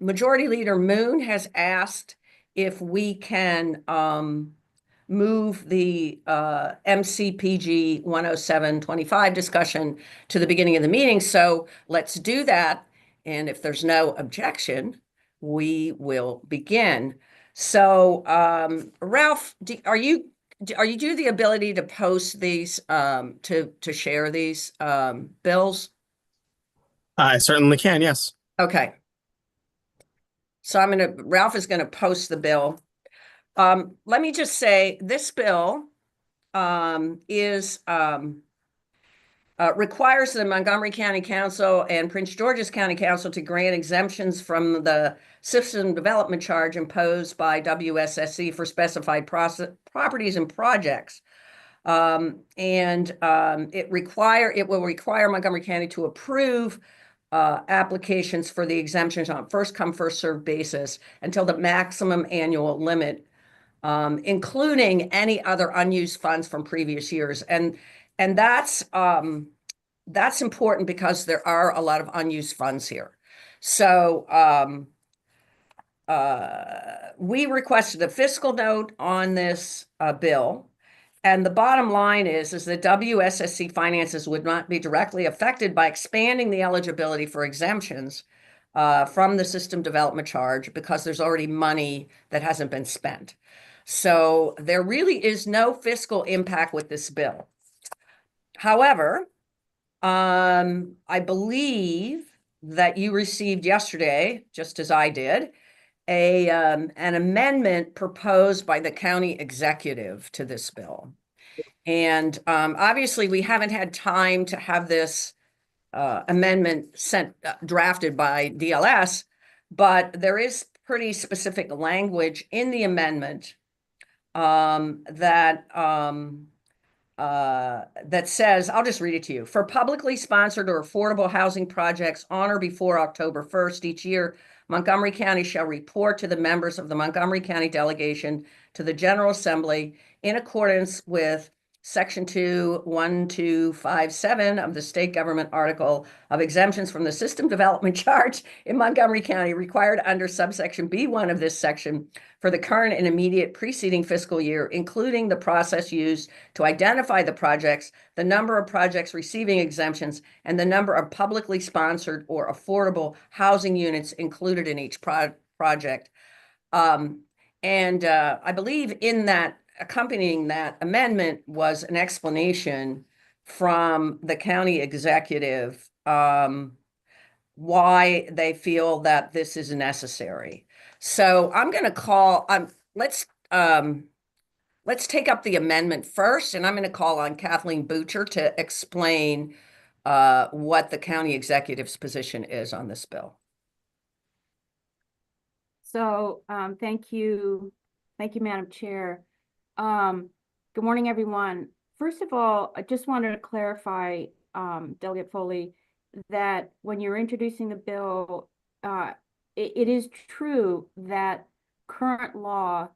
Majority Leader Moon has asked if we can move the MCPG 10725 discussion to the beginning of the meeting. So let's do that. And if there's no objection, we will begin. So Ralph, are you do the ability to post these to share these bills? I certainly can, yes. Okay. So Ralph is gonna post the bill. Let me just say, this bill requires the Montgomery County Council and Prince George's County Council to grant exemptions from the system development charge imposed by WSSC for specified properties and projects. It will require Montgomery County to approve applications for the exemptions on first come, first served basis until the maximum annual limit, including any other unused funds from previous years. And that's important because there are a lot of unused funds here. So we requested a fiscal note on this bill. And the bottom line is that WSSC finances would not be directly affected by expanding the eligibility for exemptions from the system development charge because there's already money that hasn't been spent. So there really is no fiscal impact with this bill. However, I believe that you received yesterday, just as I did, an amendment proposed by the county executive to this bill. And obviously, we haven't had time to have this amendment drafted by DLS, but there is pretty specific language in the amendment that says, I'll just read it to you. For publicly sponsored or affordable housing projects on or before October 1st each year, Montgomery County shall report to the members of the Montgomery County delegation to the General Assembly in accordance with Section 21257 of the state government article of exemptions from the system development charge in Montgomery County required under subsection B1 of this section for the current and immediate preceding fiscal year, including the process used to identify the projects, the number of projects receiving exemptions, and the number of publicly sponsored or affordable housing units included in each project. I believe in that, accompanying that amendment was an explanation from the county executive why they feel that this is necessary. So I'm going to call, let's take up the amendment first, and I'm going to call on Kathleen Butcher to explain what the county executive's position is on this bill. So thank you, Madam Chair. Good morning, everyone. First of all, I just wanted to clarify, Delegate Foley, that when you're introducing the bill, it is true that current law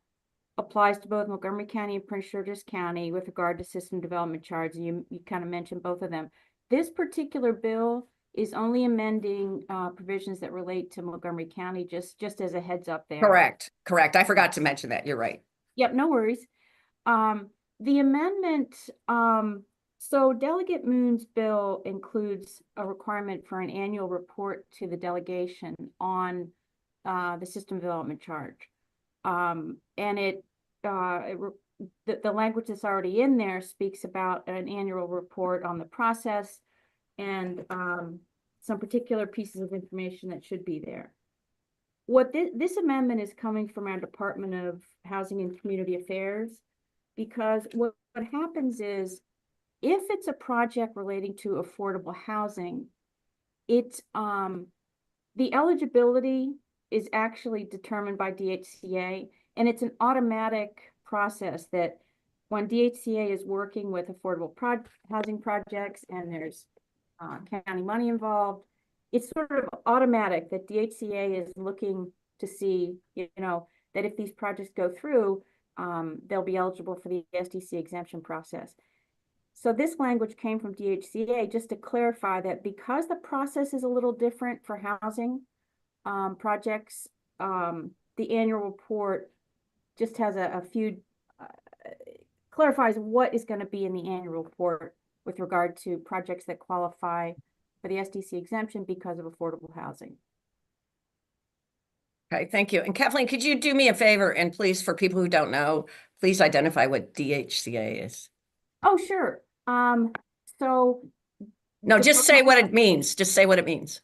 applies to both Montgomery County and Prince George's County with regard to system development charge. You kind of mentioned both of them. This particular bill is only amending provisions that relate to Montgomery County, just as a heads up there. Correct. I forgot to mention that. You're right. Yep, no worries. The amendment, so Delegate Moon's bill includes a requirement for an annual report to the delegation on the system development charge. And the language that's already in there speaks about an annual report on the process and some particular pieces of information that should be there. What this amendment is coming from our Department of Housing and Community Affairs, because what happens is, if it's a project relating to affordable housing, it's the eligibility is actually determined by DHCA, and it's an automatic process that when DHCA is working with affordable housing projects and there's county money involved, it's sort of automatic that DHCA is looking to see, that if these projects go through, they'll be eligible for the SDC exemption process. So this language came from DHCA just to clarify that because the process is a little different for housing, projects. The annual report just has a few, clarifies what is going to be in the annual report with regard to projects that qualify for the SDC exemption because of affordable housing. Okay, thank you. And Kathleen, could you do me a favor and please, for people who don't know, please identify what DHCA is? Oh, sure. So. No, just say what it means. Just say what it means.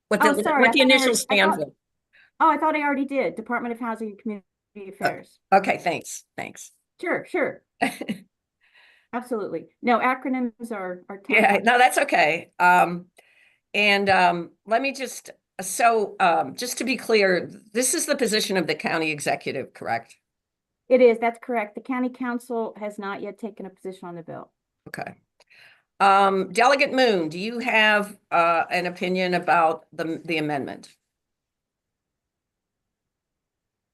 What the, Oh, sorry, what the initials stand for. Oh, I thought I already did. Department of Housing and Community Affairs. Okay, thanks. Thanks. Sure. Absolutely. No, acronyms are tough. Yeah, no, that's okay. Let me just, just to be clear, this is the position of the county executive, correct? It is, that's correct. The county council has not yet taken a position on the bill. Okay. Delegate Moon, do you have an opinion about the amendment?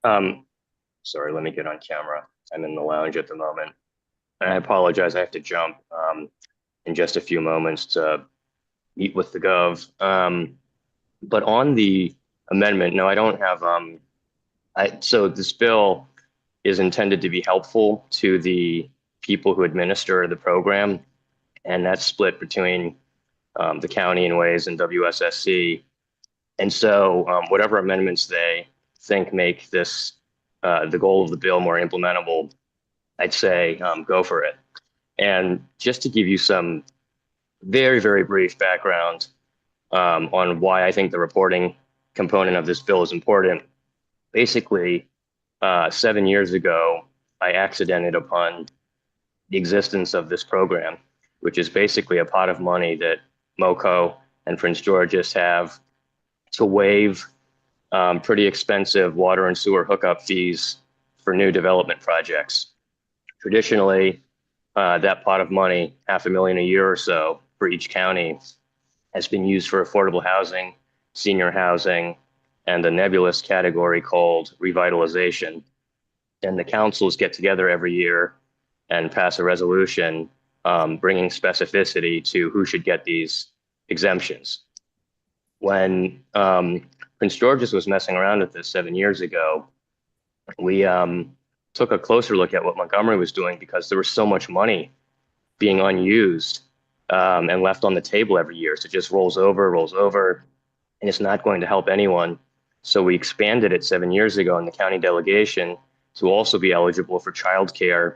Sorry, let me get on camera. I'm in the lounge at the moment. And I apologize, I have to jump in just a few moments to meet with the gov. But on the amendment, no, I don't have, so this bill is intended to be helpful to the people who administer the program. And that's split between the county in ways and WSSC. And so whatever amendments they think make this, the goal of the bill more implementable, I'd say go for it. And just to give you some very, very brief background on why I think the reporting component of this bill is important. Basically, 7 years ago, I accidented upon the existence of this program, which is basically a pot of money that MoCo and Prince George's have to waive pretty expensive water and sewer hookup fees for new development projects. Traditionally, that pot of money, $500,000 a year or so for each county, has been used for affordable housing, senior housing, and the nebulous category called revitalization. And the councils get together every year and pass a resolution bringing specificity to who should get these exemptions. When Prince George's was messing around with this 7 years ago, we took a closer look at what Montgomery was doing because there was so much money being unused and left on the table every year. So it just rolls over, and it's not going to help anyone. So we expanded it 7 years ago in the county delegation to also be eligible for childcare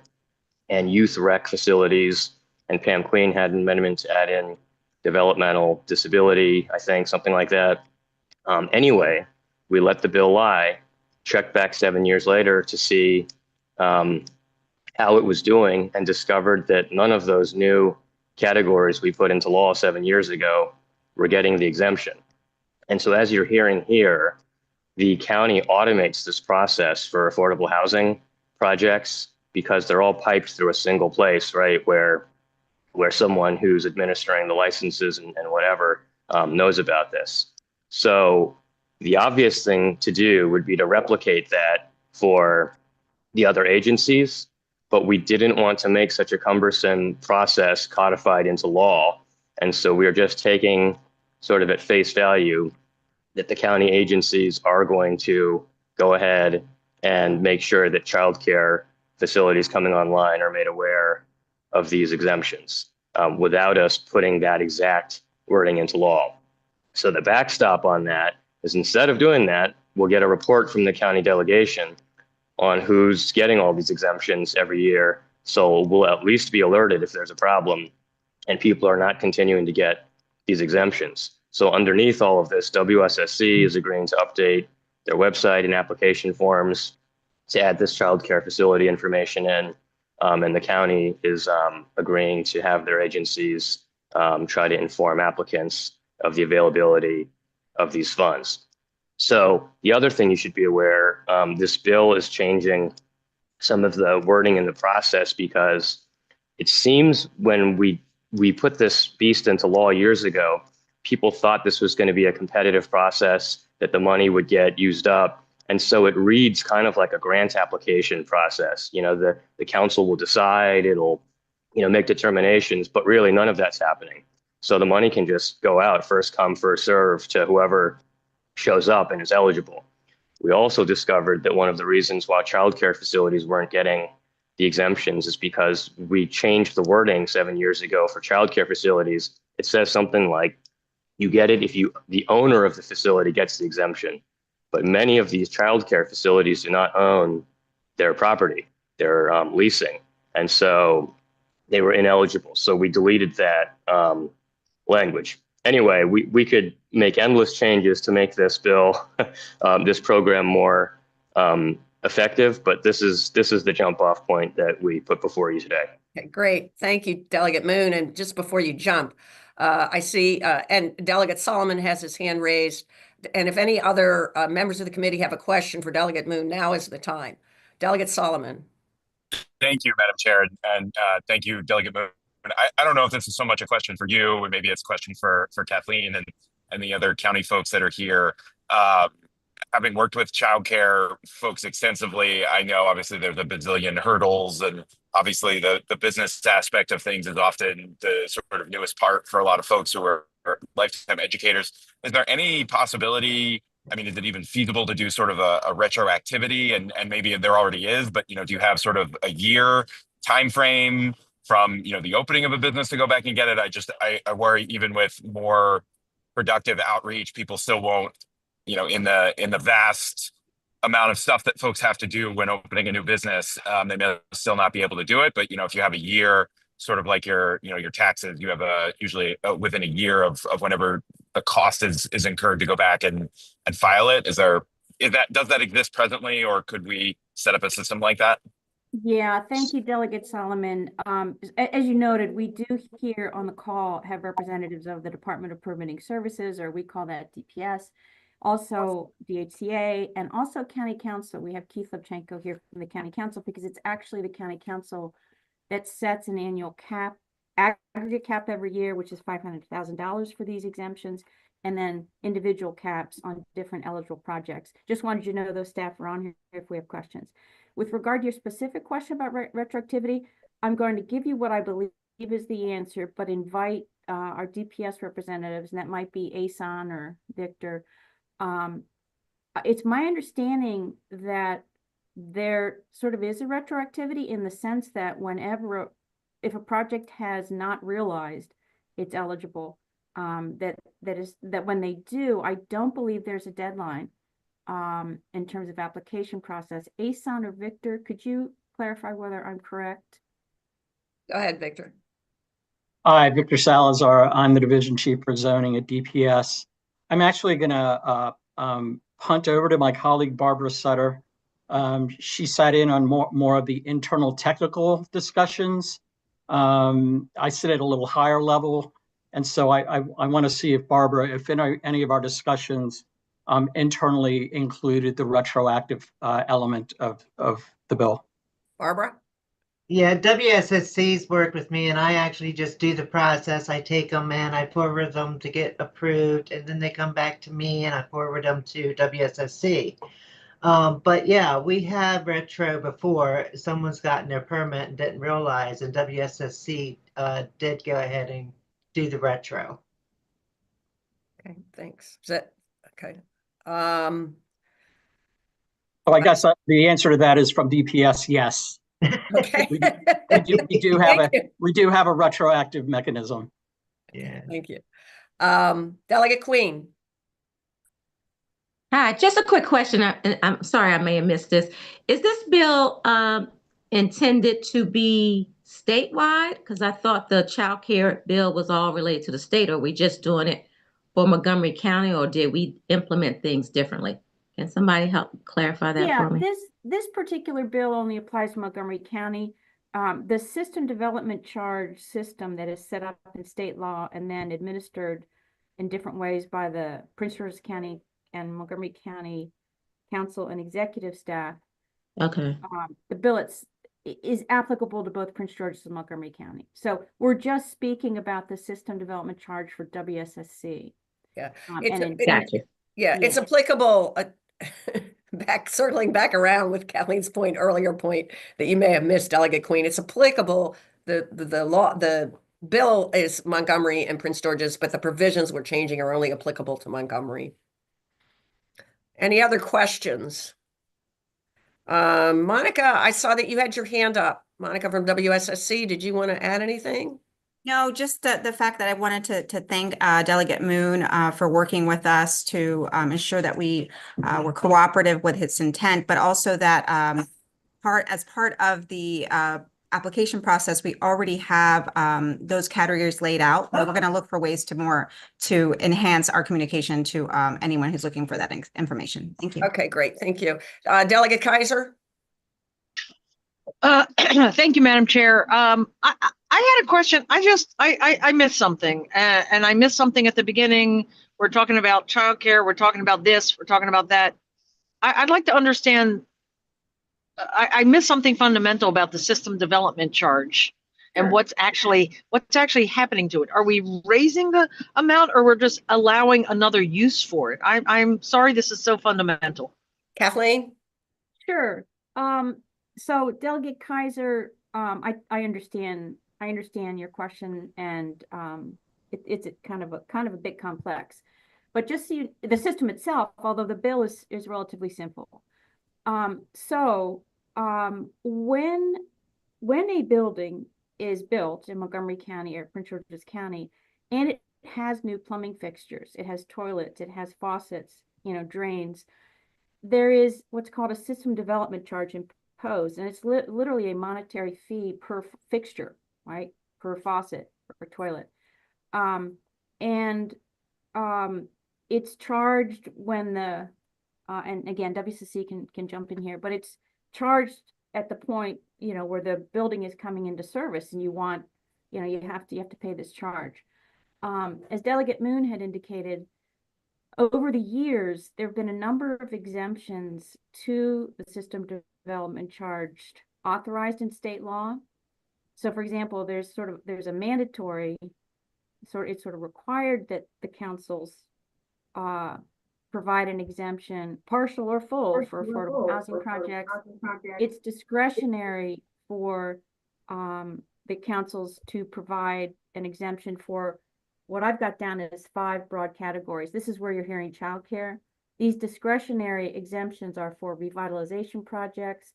and youth rec facilities. And Pam Queen had an amendment to add in developmental disability, I think, something like that. Anyway, we let the bill lie, checked back 7 years later to see how it was doing, and discovered that none of those new categories we put into law 7 years ago were getting the exemption. And so as you're hearing here, the county automates this process for affordable housing projects because they're all piped through a single place, right, where someone who's administering the licenses and whatever knows about this. So the obvious thing to do would be to replicate that for the other agencies, but we didn't want to make such a cumbersome process codified into law. And so we're just taking sort of at face value that the county agencies are going to go ahead and make sure that childcare facilities coming online are made aware of these exemptions without us putting that exact wording into law. So the backstop on that is, instead of doing that, we'll get a report from the county delegation on who's getting all these exemptions every year. So we'll at least be alerted if there's a problem and people are not continuing to get these exemptions. So underneath all of this, WSSC is agreeing to update their website and application forms to add this childcare facility information in. And the county is agreeing to have their agencies try to inform applicants of the availability of these funds. So the other thing you should be aware, this bill is changing some of the wording in the process because it seems when we put this beast into law years ago, people thought this was going to be a competitive process, that the money would get used up. And so it reads kind of like a grant application process. You know, the council will decide, it'll, make determinations, but really none of that's happening. So the money can just go out, first come, first serve, to whoever shows up and is eligible. We also discovered that one of the reasons why childcare facilities weren't getting the exemptions is because we changed the wording 7 years ago for childcare facilities. It says something like, you get it if the owner of the facility gets the exemption. But many of these childcare facilities do not own their property. They're leasing. And so they were ineligible. So we deleted that language. Anyway, we could make endless changes to make this bill, this program more effective, but this is the jump off point that we put before you today. Okay, great. Thank you, Delegate Moon. And just before you jump, I see, and Delegate Solomon has his hand raised. And if any other members of the committee have a question for Delegate Moon, now is the time. Delegate Solomon. Thank you, Madam Chair, and thank you, Delegate Moon. I don't know if this is so much a question for you, or maybe it's a question for Kathleen and the other county folks that are here. Having worked with childcare folks extensively, I know obviously there's a bazillion hurdles, and obviously the business aspect of things is often the sort of newest part for a lot of folks who are lifetime educators. Is there any possibility? I mean, is it even feasible to do sort of a retroactivity? And maybe there already is, but do you have sort of a year time frame from the opening of a business to go back and get it? I worry even with more productive outreach, people still won't, in the vast amount of stuff that folks have to do when opening a new business, they may still not be able to do it. But if you have a year, sort of like your taxes, you have usually within a year of whenever the cost is incurred to go back and file it. Does that exist presently, or could we set up a system like that? Yeah, thank you, Delegate Solomon. As you noted, we do here on the call have representatives of the Department of Permitting Services, or we call that DPS, also DHCA, and also County Council. We have Keith Lubchenko here from the County Council, because it's actually the County Council that sets an annual aggregate cap every year, which is $500,000 for these exemptions, and then individual caps on different eligible projects. Just wanted you to know those staff are on here if we have questions. With regard to your specific question about retroactivity, I'm going to give you what I believe is the answer, but invite our DPS representatives, and that might be Asan or Victor. It's my understanding that there sort of is a retroactivity in the sense that if a project has not realized it's eligible, that when they do, I don't believe there's a deadline in terms of application process. Asan or Victor, could you clarify whether I'm correct? Go ahead, Victor. Hi, Victor Salazar. I'm the Division Chief for Zoning at DPS. I'm actually going to punt over to my colleague, Barbara Sutter. She sat in on more of the internal technical discussions. I sit at a little higher level. And so I want to see if Barbara, if any of our discussions internally included the retroactive element of the bill. Barbara? Yeah, WSSC's worked with me, and I actually just do the process. I take them and I forward them to get approved, and then they come back to me and I forward them to WSSC. But yeah, we have retro before. Someone's gotten their permit and didn't realize, and WSSC did go ahead and do the retro. Okay, thanks. Is that okay? Well, I guess the answer to that is from DPS, yes. Okay. we do have a retroactive mechanism. Yeah. Thank you. Delegate Queen. Hi, just a quick question. I'm sorry, I may have missed this. Is this bill intended to be statewide? Because I thought the child care bill was all related to the state. Are we just doing it for Montgomery County, or did we implement things differently? Can somebody help clarify that for me? This particular bill only applies to Montgomery County. The system development charge system that is set up in state law and then administered in different ways by the Prince George's County and Montgomery County Council and executive staff. Okay. The bill is applicable to both Prince George's and Montgomery County. So we're just speaking about the system development charge for WSSC. Yeah, Gotcha. It's applicable. Circling back around with Kathleen's earlier point that you may have missed, Delegate Queen. It's applicable. The bill is Montgomery and Prince George's, but the provisions we're changing are only applicable to Montgomery. Any other questions? Monica, I saw that you had your hand up. Monica from WSSC, did you want to add anything? No, just the fact that I wanted to thank Delegate Moon for working with us to ensure that we were cooperative with his intent, but also that as part of the application process, we already have those categories laid out. But we're going to look for ways to enhance our communication to anyone who's looking for that information. Thank you. Okay, great. Thank you. Delegate Kaiser? Thank you, Madam Chair. I had a question. I missed something, and I missed something at the beginning. We're talking about childcare. We're talking about this. We're talking about that. I'd like to understand. I missed something fundamental about the system development charge and what's actually happening to it. Are we raising the amount, or we're just allowing another use for it? I'm sorry, this is so fundamental. Kathleen? Sure. So Delegate Kaiser, I understand your question, and it's kind of a bit complex, but just see the system itself, although the bill is relatively simple. When a building is built in Montgomery County or Prince George's County, and it has new plumbing fixtures, it has toilets, it has faucets, drains, there is what's called a system development charge imposed, and it's literally a monetary fee per fixture, right? Per faucet or toilet. It's charged when the and again, WCC can jump in here, but it's charged at the point, where the building is coming into service, and you have to pay this charge. As Delegate Moon had indicated, over the years, there have been a number of exemptions to the system development charge authorized in state law. So, for example, there's a mandatory, it's sort of required that the councils provide an exemption, partial or full, for affordable housing projects. It's discretionary for the councils to provide an exemption for what I've got down as 5 broad categories. This is where you're hearing childcare. These discretionary exemptions are for revitalization projects,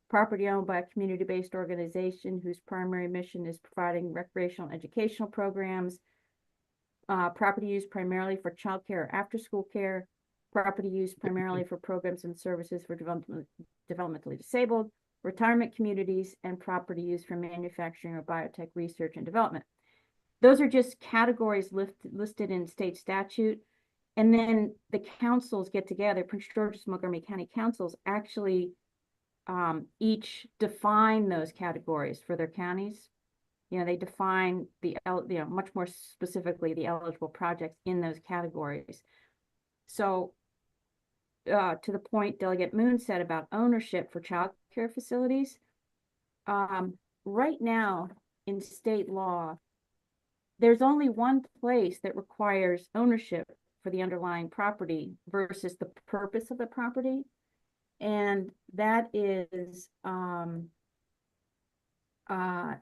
property owned by a community-based organization whose primary mission is providing recreational educational programs, property used primarily for childcare or after-school care, property used primarily for programs and services for developmentally disabled, retirement communities, and property used for manufacturing or biotech research and development. Those are just categories listed in state statute. And then the councils get together, Prince George's, Montgomery County councils actually each define those categories for their counties. They define much more specifically the eligible projects in those categories. So to the point Delegate Moon said about ownership for child care facilities, right now in state law, there's only one place that requires ownership for the underlying property versus the purpose of the property. And that is,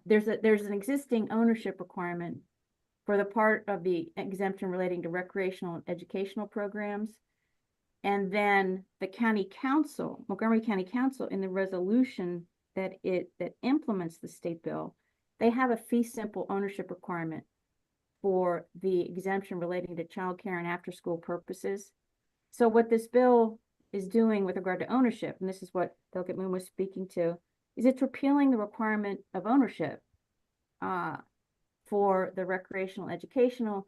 there's an existing ownership requirement for the part of the exemption relating to recreational and educational programs. And then the county council, Montgomery County Council, in the resolution that implements the state bill, they have a fee simple ownership requirement for the exemption relating to childcare and after school purposes. So what this bill is doing with regard to ownership, and this is what Delegate Moon was speaking to, is it's repealing the requirement of ownership for the recreational educational,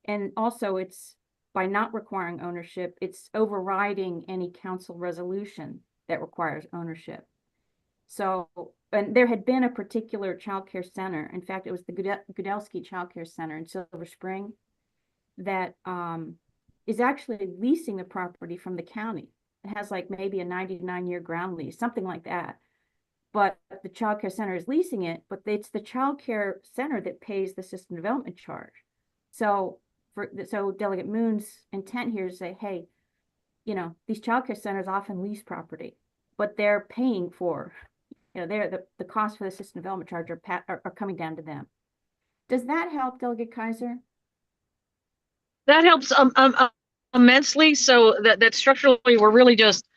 and also it's by not requiring ownership, it's overriding any council resolution that requires ownership. So, and there had been a particular child care center. In fact, it was the Gudelsky Child Care Center in Silver Spring that is actually leasing the property from the county. It has like maybe a 99-year ground lease, something like that. But the child care center is leasing it, but it's the child care center that pays the system development charge. So Delegate Moon's intent here is to say, hey, these child care centers often lease property, but they're paying for, the cost for the system development charge are coming down to them. Does that help, Delegate Kaiser? That helps. immensely, so that structurally we're really just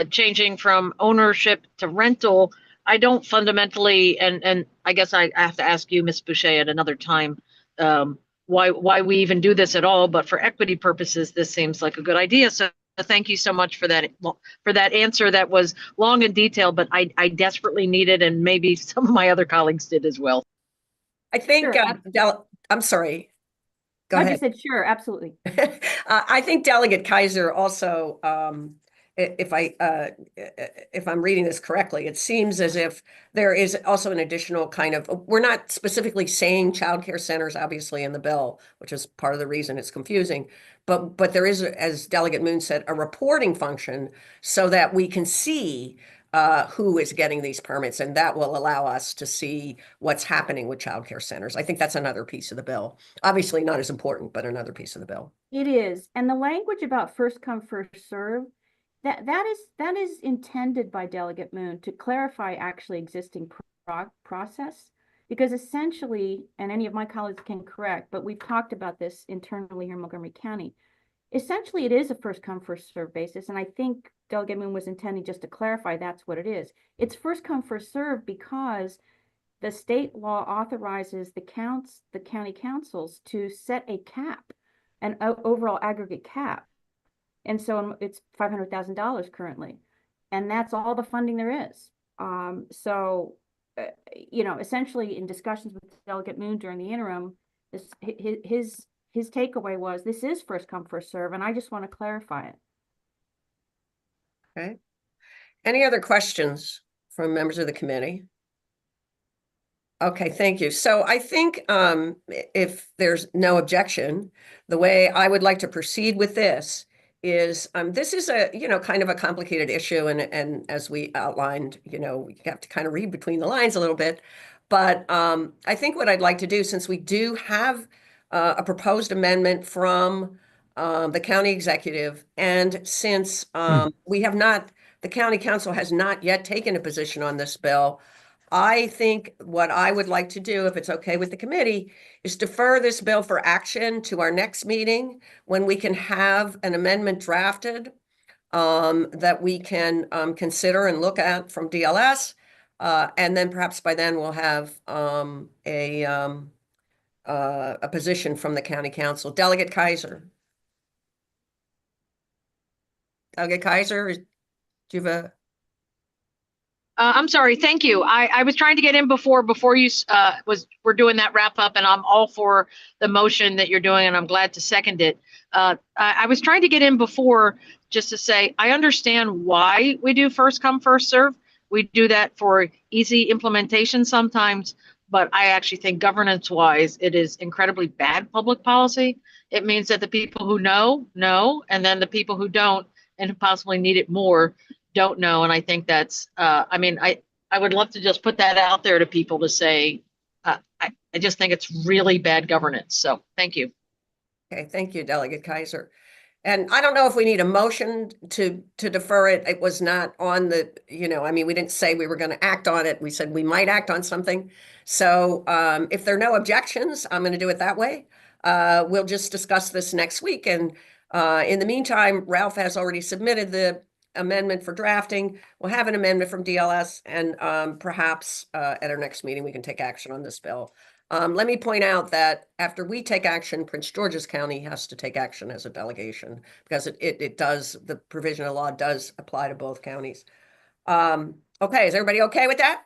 changing from ownership to rental. I don't fundamentally, and I guess I have to ask you, Ms. Boucher, at another time, why we even do this at all. But for equity purposes, this seems like a good idea. So thank you so much for that answer. That was long and detailed, but I desperately needed, and maybe some of my other colleagues did as well. I think, Sure, I'm sorry. Go I ahead. just said, sure, absolutely. I think Delegate Kaiser also, if I'm reading this correctly, it seems as if there is also an additional kind of, we're not specifically saying childcare centers, obviously, in the bill, which is part of the reason it's confusing. But there is, as Delegate Moon said, a reporting function so that we can see who is getting these permits, and that will allow us to see what's happening with childcare centers. I think that's another piece of the bill. Obviously not as important, but another piece of the bill. It is. And the language about first come, first serve, that is intended by Delegate Moon to clarify actually existing process. Because essentially, and any of my colleagues can correct, but we've talked about this internally here in Montgomery County. Essentially, it is a first come, first serve basis. And I think Delegate Moon was intending just to clarify that's what it is. It's first come, first serve because the state law authorizes the county councils to set a cap, an overall aggregate cap. And so it's $500,000 currently. And that's all the funding there is. You know, essentially in discussions with Delegate Moon during the interim, his takeaway was this is first come, first serve, and I just want to clarify it. Okay. Any other questions from members of the committee? Okay, thank you. So I think if there's no objection, the way I would like to proceed with this is this is a, you know, kind of a complicated issue. And as we outlined, you know, you have to kind of read between the lines a little bit. But I think what I'd like to do, since we do have a proposed amendment from the county executive, and since we have not, the county council has not yet taken a position on this bill, I think what I would like to do, if it's okay with the committee, is defer this bill for action to our next meeting when we can have an amendment drafted that we can consider and look at from DLS. And then perhaps by then we'll have a position from the county council. Delegate Kaiser. Delegate Kaiser, do you have a? I'm sorry. Thank you. I was trying to get in before you we're doing that wrap up, and I'm all for the motion that you're doing, and I'm glad to second it. I was trying to get in before just to say I understand why we do first come, first serve. We do that for easy implementation sometimes, but I actually think governance wise, it is incredibly bad public policy. It means that the people who know, and then the people who don't and who possibly need it more don't know. And I think that's, I mean, I would love to just put that out there to people to say, I just think it's really bad governance. So thank you. Okay, thank you, Delegate Kaiser. And I don't know if we need a motion to defer it. It was not on the, you know, I mean, we didn't say we were going to act on it. We said we might act on something. So if there are no objections, I'm going to do it that way. We'll just discuss this next week. And in the meantime, Ralph has already submitted the amendment for drafting. We'll have an amendment from DLS, and perhaps at our next meeting, we can take action on this bill. Let me point out that after we take action, Prince George's County has to take action as a delegation because it does, the provision of law does apply to both counties. Okay, is everybody okay with that?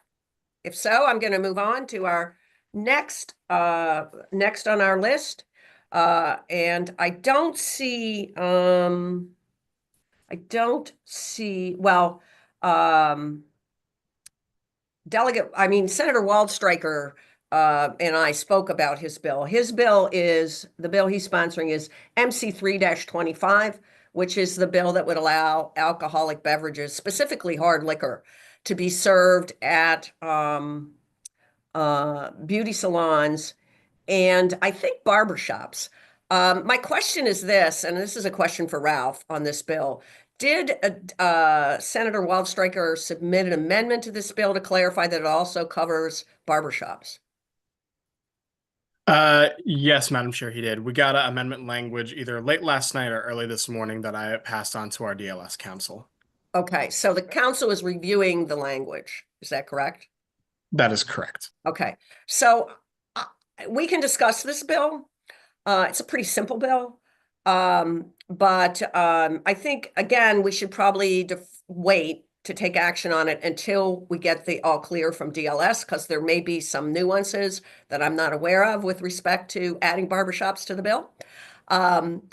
If so, I'm going to move on to our next on our list. And I don't see, well, Senator Waldstreicher and I spoke about his bill. His bill is, the bill he's sponsoring is MC3-25, which is the bill that would allow alcoholic beverages, specifically hard liquor, to be served at beauty salons and I think barbershops. My question is this, and this is a question for Ralph on this bill. Did Senator Waldstreicher submit an amendment to this bill to clarify that it also covers barbershops? Yes, Madam Chair, he did. We got amendment language either late last night or early this morning that I passed on to our DLS council. Okay, so the council is reviewing the language. Is that correct? That is correct. Okay, so we can discuss this bill. It's a pretty simple bill. But I think, again, we should probably wait to take action on it until we get the all clear from DLS, because there may be some nuances that I'm not aware of with respect to adding barbershops to the bill. So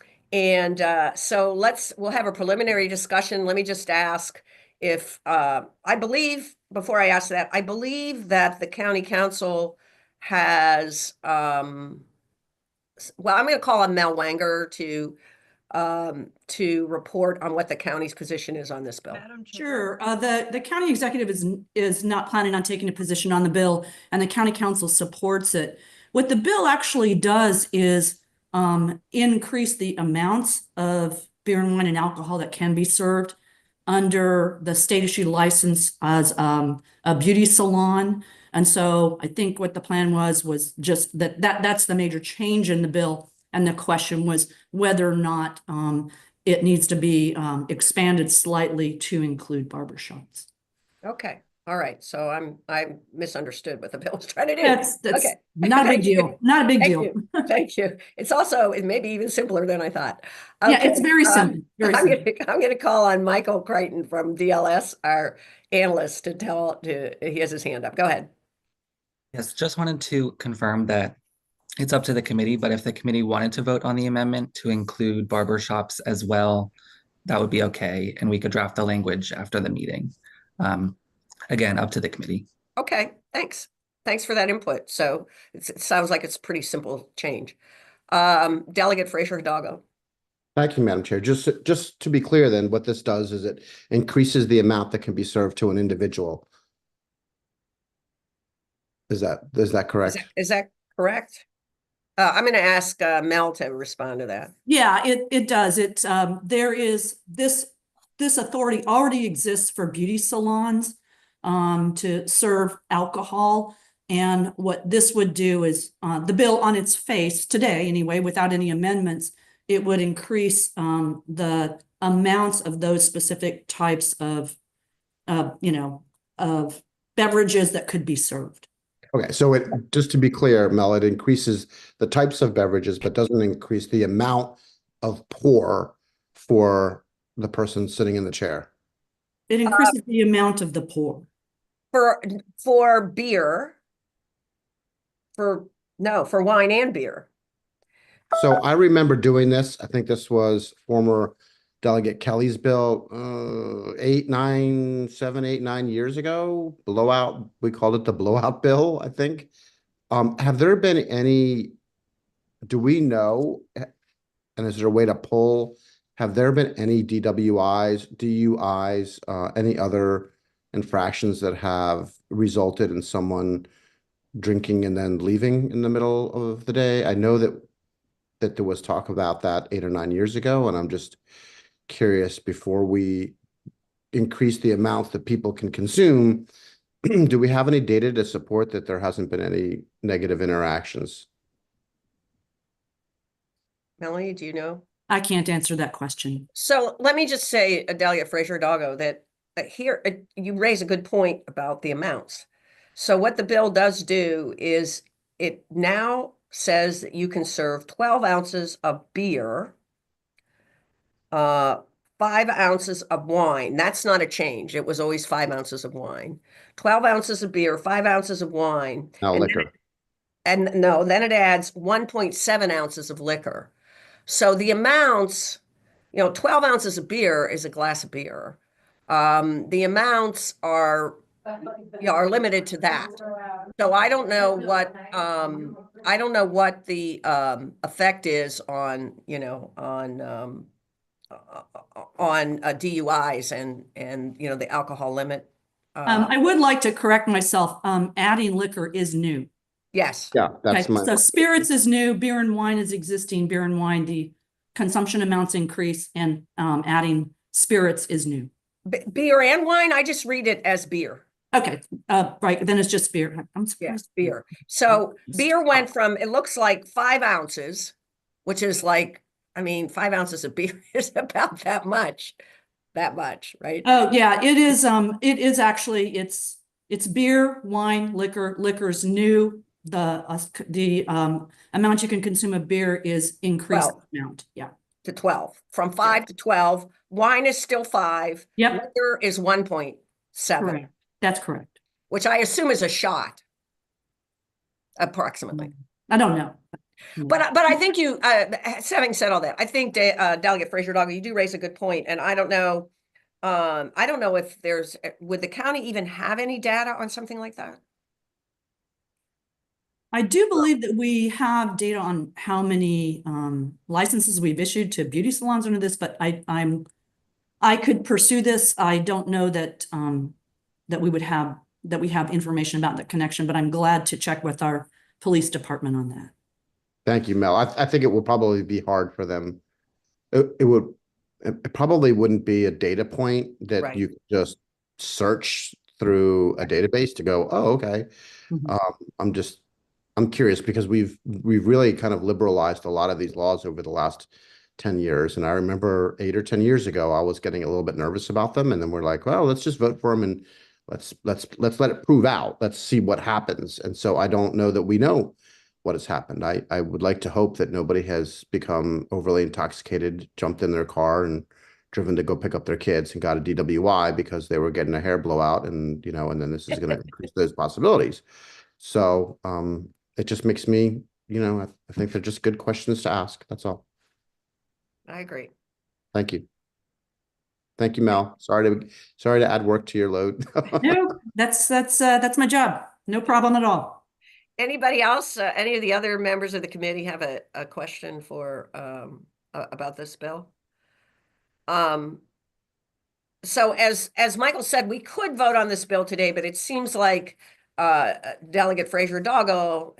we'll have a preliminary discussion. Let me just ask if, I believe, before I ask that, I believe that the county council has, well, I'm going to call on Mel Wanger to report on what the county's position is on this bill. Sure. The county executive is not planning on taking a position on the bill, and the county council supports it. What the bill actually does is increase the amounts of beer and wine and alcohol that can be served under the state issued license as a beauty salon. And so I think what the plan was just that's the major change in the bill. And the question was whether or not it needs to be expanded slightly to include barbershops. Okay, all right. So I misunderstood what the bill was trying to do. That's Okay. not a big Thank you. deal. Not a big Thank deal. you. Thank you. It's also, it may be even simpler than I thought. Yeah, it's Okay, very simple. Very I'm simple. gonna call on Michael Crichton from DLS, our analyst, he has his hand up. Go ahead. Yes, just wanted to confirm that it's up to the committee, but if the committee wanted to vote on the amendment to include barbershops as well, that would be okay, and we could draft the language after the meeting. Again, up to the committee. Okay, thanks. Thanks for that input. So it sounds like it's a pretty simple change. Delegate Fraser Hidalgo. Thank you, Madam Chair. Just to be clear then, what this does is it increases the amount that can be served to an individual. Is that correct? Is that correct? I'm going to ask Mel to respond to that. Yeah, it does. There is this authority already exists for beauty salons to serve alcohol. And what this would do is the bill on its face today, anyway, without any amendments, it would increase the amounts of those specific types of beverages that could be served. Okay, so just to be clear, Mel, it increases the types of beverages, but doesn't increase the amount of pour for the person sitting in the chair. It increases the amount of the pour. For beer, for wine and beer. So I remember doing this. I think this was former Delegate Kelly's bill 7, 8, 9 years ago. Blowout, we called it the blowout bill, I think. Have there been any, do we know, and is there a way to pull, have there been any DWIs, DUIs, any other infractions that have resulted in someone drinking and then leaving in the middle of the day? I know that there was talk about that 8 or 9 years ago, and I'm just curious, before we increase the amounts that people can consume, do we have any data to support that there hasn't been any negative interactions? Melanie, do you know? I can't answer that question. So let me just say, Delegate Fraser Hidalgo, that here you raise a good point about the amounts. So what the bill does do is it now says that you can serve 12 ounces of beer, 5 ounces of wine. That's not a change. It was always 5 ounces of wine, 12 ounces of beer, 5 ounces of wine. Now liquor. Then it adds 1.7 ounces of liquor. So the amounts, 12 ounces of beer is a glass of beer. The amounts are limited to that. So I don't know what the effect is on DUIs and the alcohol limit. I would like to correct myself. Adding liquor is new. Yes. Yeah, that's Okay, so spirits is new, beer and wine is existing. Beer and wine, the consumption amounts increase, and adding spirits is new. Beer and wine, I just read it as beer. Okay, right, then it's just beer. I'm Yes, surprised. beer. So beer went from, it looks like 5 ounces, which is like, I mean, 5 ounces of beer is about that much, right? Oh, yeah, it is actually, it's beer, wine, liquor. Liquor's new. The amount you can consume of beer is increased amount, yeah. To 12, from 5 to 12. Wine is still 5. Yep. Liquor is 1.7, Correct. That's correct. which I assume is a shot, approximately. I don't know. But I think you, having said all that, I think Delegate Fraser-Doggle, you do raise a good point, and I don't know if there's, would the county even have any data on something like that? I do believe that we have data on how many licenses we've issued to beauty salons under this, but I could pursue this. I don't know that that we have information about the connection, but I'm glad to check with our police department on that. Thank you, Mel. I think it would probably be hard for them. It probably wouldn't be a data point that Right. you could just search through a database to go, oh, okay. I'm curious because we've really kind of liberalized a lot of these laws over the last 10 years. And I remember 8 or 10 years ago, I was getting a little bit nervous about them. And then we're like, well, let's just vote for them and let's let it prove out. Let's see what happens. And so I don't know that we know what has happened. I would like to hope that nobody has become overly intoxicated, jumped in their car and driven to go pick up their kids and got a DWI because they were getting a hair blowout, and and then this is going to increase those possibilities. So it just makes me, I think they're just good questions to ask. That's all. I agree. Thank you. Thank you, Mel. Sorry to add work to your load. No, that's my job. No problem at all. Anybody else, any of the other members of the committee have a question for about this bill? So as Michael said, we could vote on this bill today, but it seems like Delegate Fraser-Doggle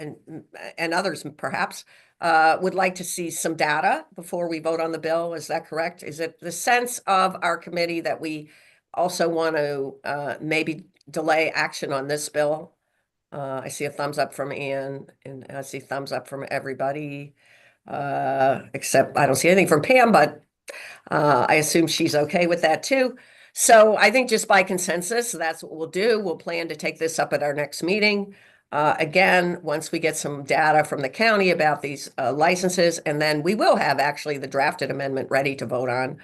and others perhaps would like to see some data before we vote on the bill. Is that correct? Is it the sense of our committee that we also want to maybe delay action on this bill? I see a thumbs up from Ann, and I see thumbs up from everybody, except I don't see anything from Pam, but I assume she's okay with that too. So I think just by consensus, that's what we'll do. We'll plan to take this up at our next meeting. Again, once we get some data from the county about these licenses, and then we will have actually the drafted amendment ready to vote on,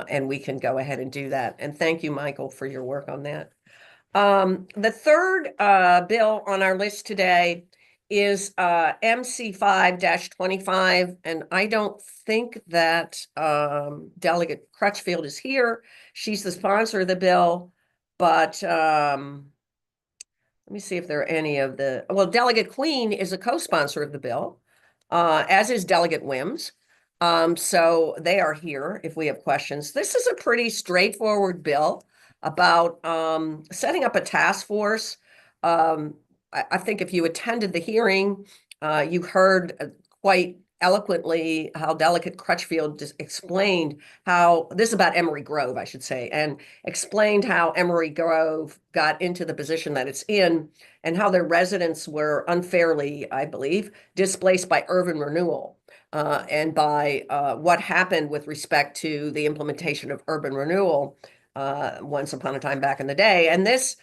and we can go ahead and do that. And thank you, Michael, for your work on that. The third bill on our list today is MC 5-25, and I don't think that Delegate Crutchfield is here. She's the sponsor of the bill, but let me see if there are any of the, well, Delegate Queen is a co-sponsor of the bill, as is Delegate Wims. So they are here if we have questions. This is a pretty straightforward bill about setting up a task force. I think if you attended the hearing, you heard quite eloquently how Delegate Crutchfield just explained how, this is about Emery Grove, I should say, and explained how Emery Grove got into the position that it's in and how their residents were unfairly, I believe, displaced by urban renewal. And by what happened with respect to the implementation of urban renewal once upon a time back in the day. And this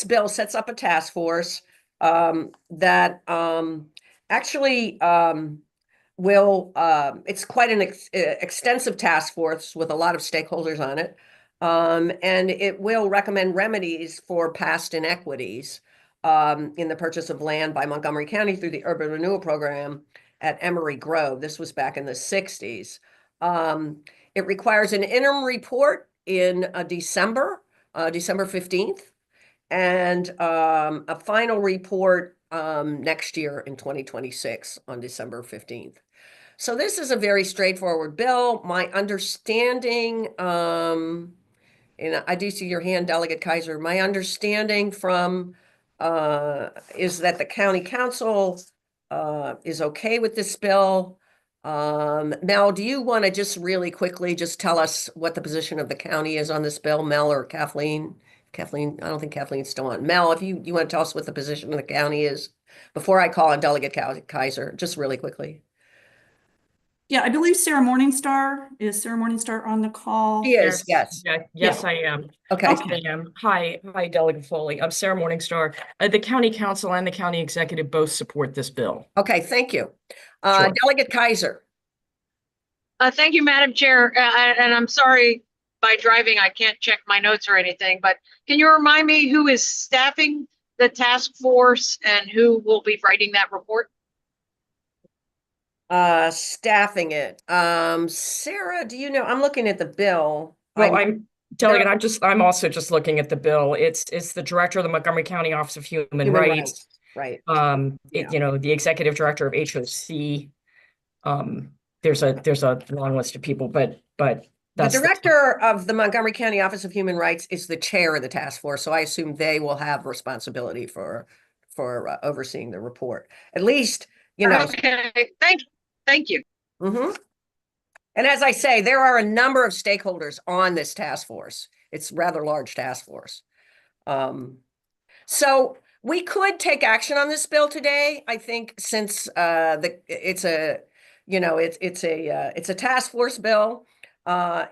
bill sets up a task force that actually will, it's quite an extensive task force with a lot of stakeholders on it. And it will recommend remedies for past inequities in the purchase of land by Montgomery County through the Urban Renewal Program at Emery Grove. This was back in the 60s. It requires an interim report in December 15th, and a final report next year in 2026 on December 15th. So this is a very straightforward bill. My understanding, and I do see your hand, Delegate Kaiser, my understanding from is that the county council is okay with this bill. Mel, do you want to just really quickly just tell us what the position of the county is on this bill, Mel or Kathleen, Kathleen, I don't think Kathleen's still on. Mel, if you want to tell us what the position of the county is before I call on Delegate Kaiser, just really quickly. Yeah, I believe Sarah Morningstar, is Sarah Morningstar on the call? She is, yes. Yes, I am. Okay. Yes, I am. Hi, Delegate Foley. I'm Sarah Morningstar. The county council and the county executive both support this bill. Okay, thank you. Sure. Delegate Kaiser. Thank you, Madam Chair, and I'm sorry, by driving, I can't check my notes or anything, but can you remind me who is staffing the task force and who will be writing that report? Staffing it. Sarah, do you know? I'm looking at the bill. Well, I'm also just looking at the bill. It's the director of the Montgomery County Office of Human Rights. Right. You know, the executive director of HOC. There's a long list of people, but The director of the Montgomery County Office of Human Rights is the chair of the task force, so I assume they will have responsibility for overseeing the report. At least, you know. Okay, thank you. And as I say, there are a number of stakeholders on this task force. It's a rather large task force. So we could take action on this bill today, I think, since it's a task force bill. The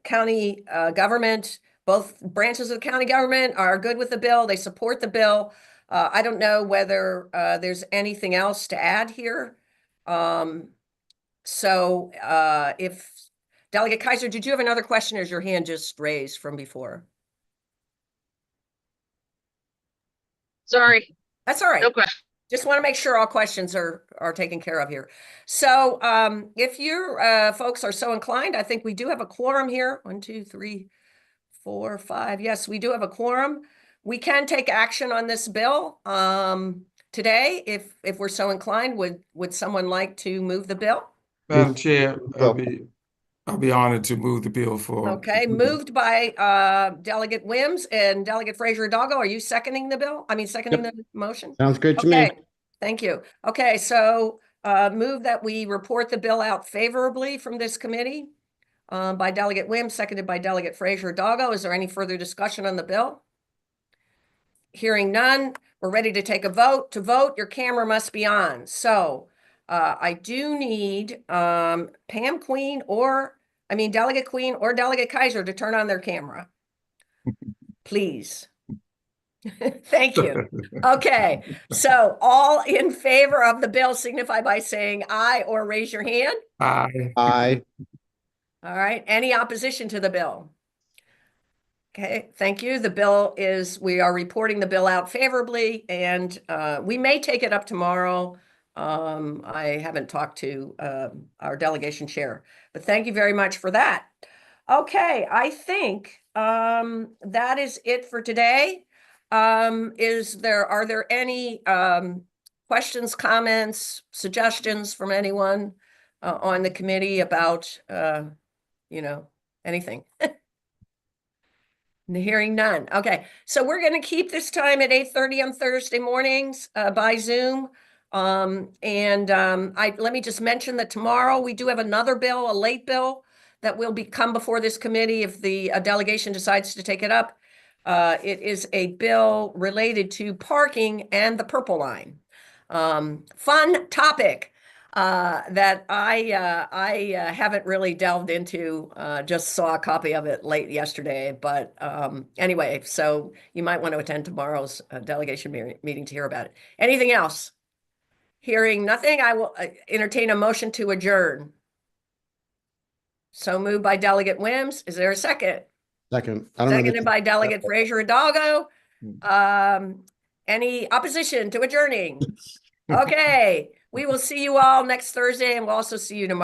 county government, both branches of the county government are good with the bill. They support the bill. I don't know whether there's anything else to add here. If Delegate Kaiser, did you have another question, or is your hand just raised from before? Sorry. That's all right. No question. Just want to make sure all questions are taken care of here. So if you folks are so inclined, I think we do have a quorum here. 1, 2, 3, 4, 5. Yes, we do have a quorum. We can take action on this bill today if we're so inclined. Would someone like to move the bill? Madam Chair, I'll be honored to move the bill for. Okay, moved by Delegate Wims and Delegate Frazier Hidalgo. Are you seconding the bill? I mean, seconding the motion? Sounds good to me. Thank you. Okay, so move that we report the bill out favorably from this committee by Delegate Wims, seconded by Delegate Frazier Hidalgo. Is there any further discussion on the bill? Hearing none, we're ready to take a vote. To vote, your camera must be on. So I do need Delegate Queen or Delegate Kaiser to turn on their camera. Please. Thank you. Okay, so all in favor of the bill signify by saying aye or raise your hand. Aye. Aye. All right, any opposition to the bill? Okay, thank you. The bill we are reporting the bill out favorably, and we may take it up tomorrow. I haven't talked to our delegation chair, but thank you very much for that. Okay, I think that is it for today. Are there any questions, comments, suggestions from anyone on the committee about anything? Hearing none. Okay, so we're going to keep this time at 8:30 on Thursday mornings by Zoom. Let me just mention that tomorrow we do have another bill, a late bill, that will come before this committee if the delegation decides to take it up. It is a bill related to parking and the Purple Line. Fun topic that I haven't really delved into, just saw a copy of it late yesterday. But anyway, so you might want to attend tomorrow's delegation meeting to hear about it. Anything else? Hearing nothing, I will entertain a motion to adjourn. So moved by Delegate Wims. Is there a second? Second. Seconded by Delegate Frazier Hidalgo. Any opposition to adjourning? Okay, we will see you all next Thursday, and we'll also see you tomorrow.